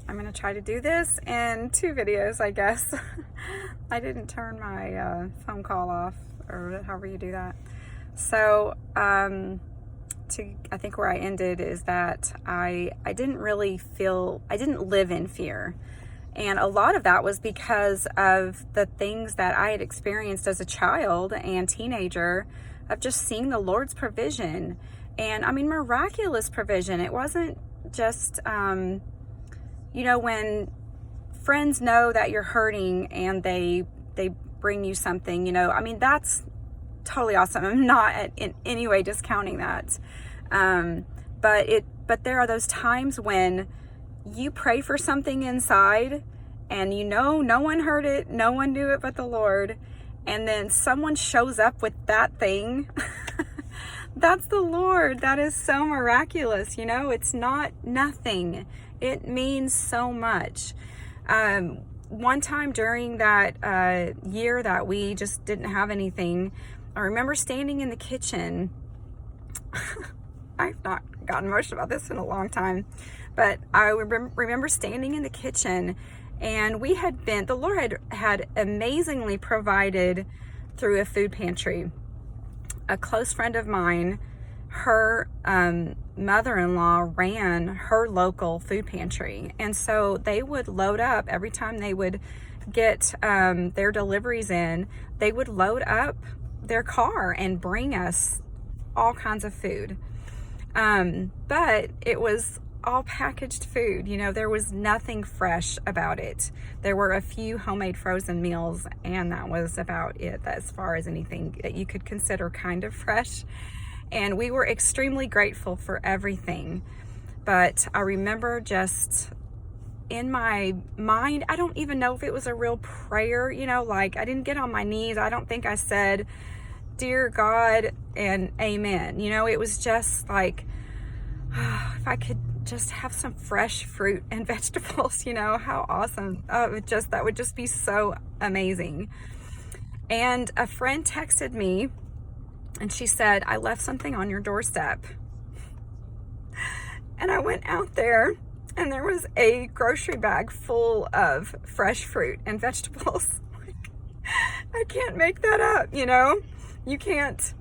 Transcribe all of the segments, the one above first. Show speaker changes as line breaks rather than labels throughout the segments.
I'm going to try to do this in 2 videos, I guess. I didn't turn my phone call off, or however you do that. So, I think where I ended is that I didn't live in fear. And a lot of that was because of the things that I had experienced as a child and teenager of just seeing the Lord's provision. And I mean, miraculous provision. It wasn't just, when friends know that you're hurting and they bring you something, I mean, that's totally awesome. I'm not in any way discounting that. But there are those times when you pray for something inside and no one heard it, no one knew it but the Lord, and then someone shows up with that thing. That's the Lord. That is so miraculous. It's not nothing. It means so much. One time during that year that we just didn't have anything, I remember standing in the kitchen. I've not gotten emotional about this in a long time, but I remember standing in the kitchen, and the Lord had amazingly provided through a food pantry. A close friend of mine, her mother-in-law ran her local food pantry, and so they would load up every time they would get their deliveries in. They would load up their car and bring us all kinds of food. But it was all packaged food. There was nothing fresh about it. There were a few homemade frozen meals, and that was about it as far as anything that you could consider kind of fresh. And we were extremely grateful for everything. But I remember just in my mind, I don't even know if it was a real prayer, like I didn't get on my knees. I don't think I said, "Dear God," and amen. It was just like, if I could just have some fresh fruit and vegetables, how awesome. That would just be so amazing. And a friend texted me and she said, "I left something on your doorstep." And I went out there and there was a grocery bag full of fresh fruit and vegetables. I can't make that up, You can't.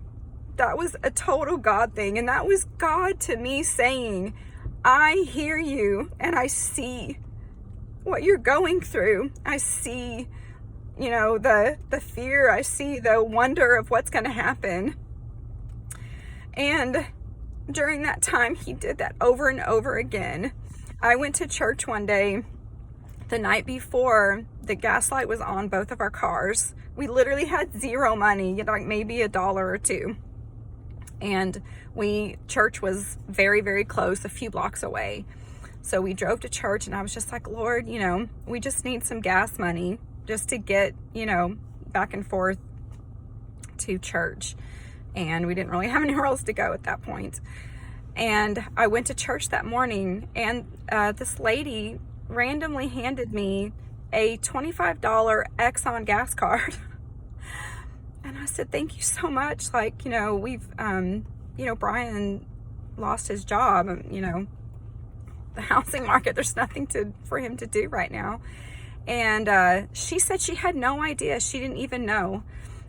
That was a total God thing. And that was God to me saying, "I hear you and I see what you're going through. I see, the fear. I see the wonder of what's going to happen." And during that time, he did that over and over again. I went to church one day the night before. The gas light was on both of our cars. We literally had zero money, like maybe $1 or $2. And church was very, very close, a few blocks away. So we drove to church, and I was just like, "Lord, we just need some gas money just to get, back and forth to church." And we didn't really have anywhere else to go at that point. And I went to church that morning, and this lady randomly handed me a $25 Exxon gas card. And I said, "Thank you so much. We've, Brian lost his job. The housing market, there's nothing for him to do right now." And she said she had no idea. She didn't even know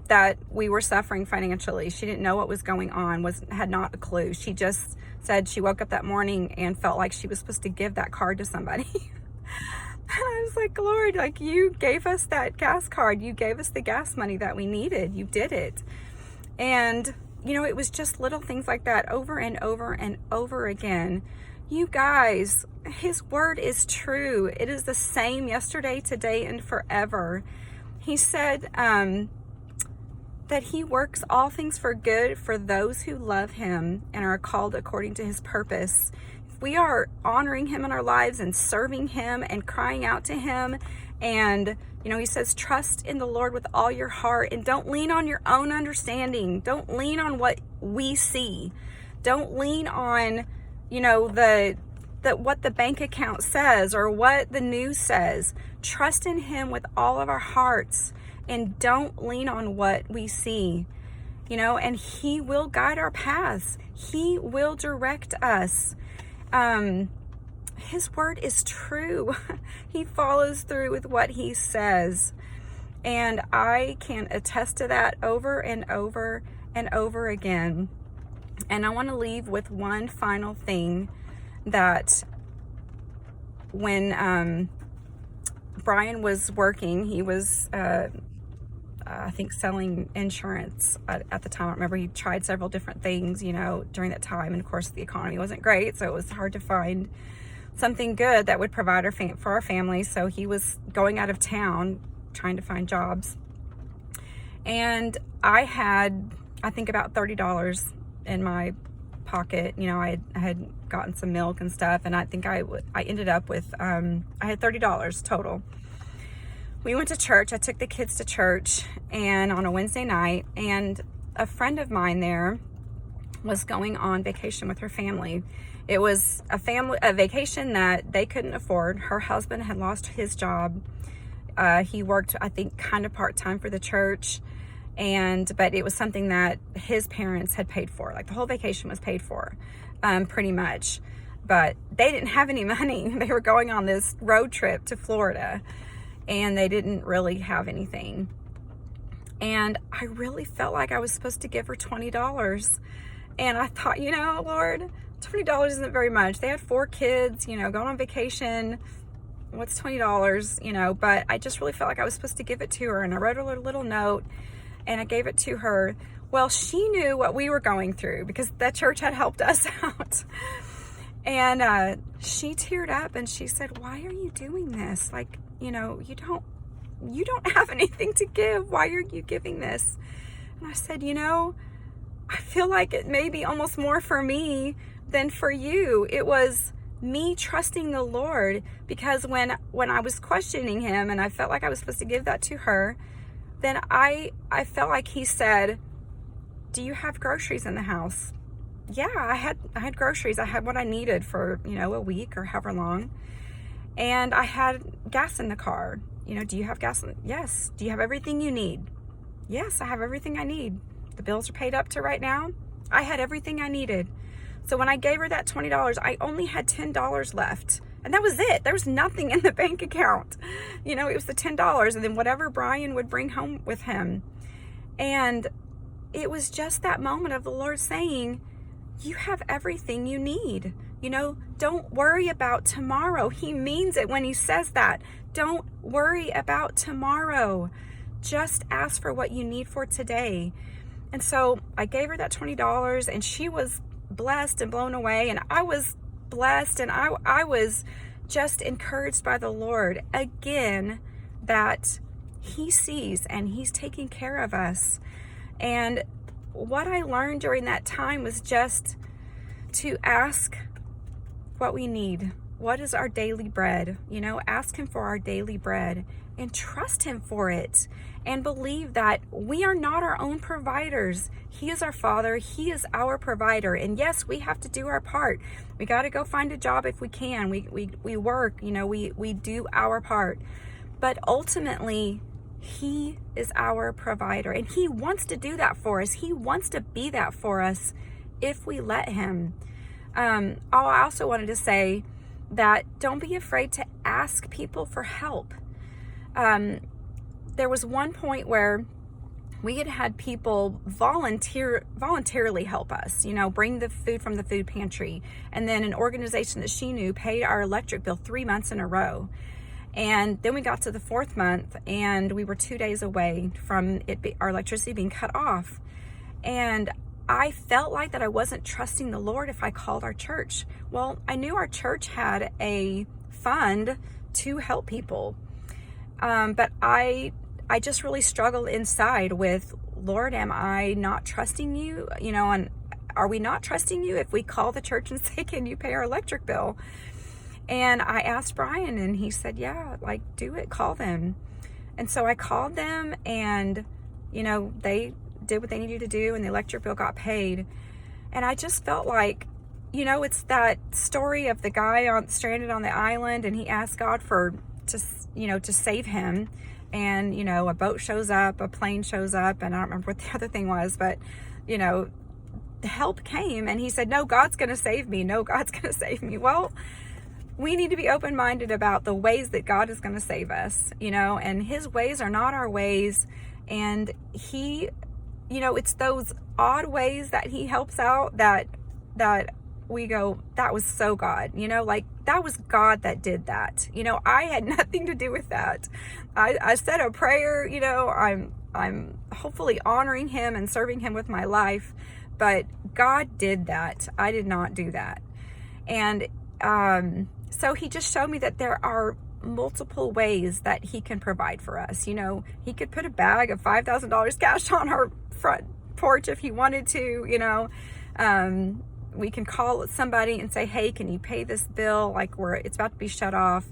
that we were suffering financially. She didn't know what was going on, had not a clue. She just said she woke up that morning and felt like she was supposed to give that card to somebody. And I was like, "Lord, you gave us that gas card. You gave us the gas money that we needed. You did it." And, it was just little things like that over and over and over again. You guys, his word is true. It is the same yesterday, today, and forever. He said that he works all things for good for those who love him and are called according to his purpose. We are honoring him in our lives and serving him and crying out to him. And, he says, "Trust in the Lord with all your heart and don't lean on your own understanding." Don't lean on what we see. Don't lean on, what the bank account says or what the news says. Trust in him with all of our hearts and don't lean on what we see. And he will guide our paths. He will direct us. his word is true. He follows through with what he says. And I can attest to that over and over and over again. And I want to leave with one final thing, that when Brian was working, he was, I think, selling insurance at the time. I remember he tried several different things, during that time. And of course, the economy wasn't great, so it was hard to find something good that would provide for our family. So he was going out of town trying to find jobs. And I had, I think, about $30 in my pocket. I had gotten some milk and stuff, and I think I ended up with, I had $30 total. We went to church. I took the kids to church, and on a Wednesday night, and a friend of mine there was going on vacation with her family. It was a vacation that they couldn't afford. Her husband had lost his job. He worked, I think, kind of part-time for the church, but it was something that his parents had paid for. Like, the whole vacation was paid for, pretty much. But they didn't have any money. They were going on this road trip to Florida, and they didn't really have anything. And I really felt like I was supposed to give her $20. And I thought, Lord, $20 isn't very much. They had 4 kids, going on vacation. What's $20, but I just really felt like I was supposed to give it to her. And I wrote a little note, and I gave it to her. Well, she knew what we were going through because that church had helped us out. And she teared up and she said, "Why are you doing this? Like, you don't have anything to give. Why are you giving this?" And I said, I feel like it may be almost more for me than for you. It was me trusting the Lord, because when I was questioning him and I felt like I was supposed to give that to her, then I felt like he said, "Do you have groceries in the house?" Yeah, I had groceries. I had what I needed for, a week or however long. And I had gas in the car. Do you have gas? Yes. Do you have everything you need? Yes, I have everything I need. The bills are paid up to right now. I had everything I needed. So when I gave her that $20, I only had $10 left. And that was it. There was nothing in the bank account. It was the $10 and then whatever Brian would bring home with him. And it was just that moment of the Lord saying, you have everything you need. Don't worry about tomorrow. He means it when he says that. Don't worry about tomorrow. Just ask for what you need for today. And so I gave her that $20, and she was blessed and blown away. And I was blessed, and I was just encouraged by the Lord again that he sees and he's taking care of us. And what I learned during that time was just to ask what we need. What is our daily bread? Ask him for our daily bread and trust him for it, and believe that we are not our own providers. He is our Father. He is our provider. And yes, we have to do our part. We got to go find a job if we can. We work, we do our part. But ultimately, he is our provider, and he wants to do that for us. He wants to be that for us if we let him. I also wanted to say that don't be afraid to ask people for help. There was one point where we had people voluntarily help us, bring the food from the food pantry. And then an organization that she knew paid our electric bill 3 months in a row. And then we got to the 4th month, and we were 2 days away from our electricity being cut off. And I felt like that I wasn't trusting the Lord if I called our church. Well, I knew our church had a fund to help people. But I just really struggled inside with, Lord, am I not trusting you? And are we not trusting you if we call the church and say, "Can you pay our electric bill?" And I asked Brian, and he said, "Yeah, do it, call them." And so I called them, and, they did what they needed to do, and the electric bill got paid. And I just felt like, it's that story of the guy stranded on the island, and he asked God to save him. And, a boat shows up, a plane shows up, and I don't remember what the other thing was, but, the help came, and he said, "No, God's going to save me. No, God's going to save me." Well, we need to be open-minded about the ways that God is going to save us, you know, and his ways are not our ways. And he, you know, it's those odd ways that he helps out that we go, that was so God, you know, like that was God that did that. You know, I had nothing to do with that. I said a prayer, you know, I'm hopefully honoring him and serving him with my life, but God did that. I did not do that. And so he just showed me that there are multiple ways that he can provide for us. You know, he could put a bag of $5,000 cash on our front porch if he wanted to, you know. We can call somebody and say, hey, can you pay this bill? Like it's about to be shut off.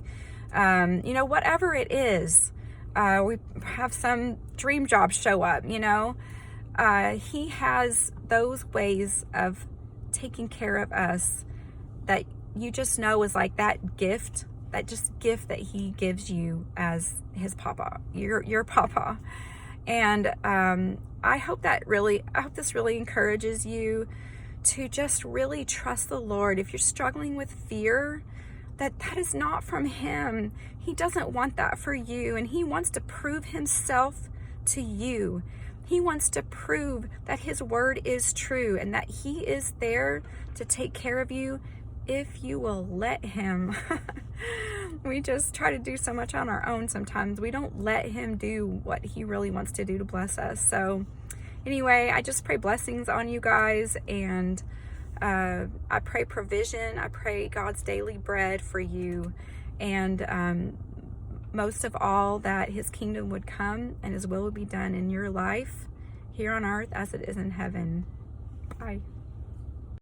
You know, whatever it is, we have some dream job show up, you know. He has those ways of taking care of us that you just know is like that gift that he gives you as his papa, your papa. And I hope this really encourages you to just really trust the Lord. If you're struggling with fear, that is not from him. He doesn't want that for you, and he wants to prove himself to you. He wants to prove that his word is true and that he is there to take care of you if you will let him. We just try to do so much on our own sometimes. We don't let him do what he really wants to do to bless us. So anyway, I just pray blessings on you guys, and I pray provision. I pray God's daily bread for you, and most of all, that his kingdom would come and his will would be done in your life here on earth as it is in heaven. Bye.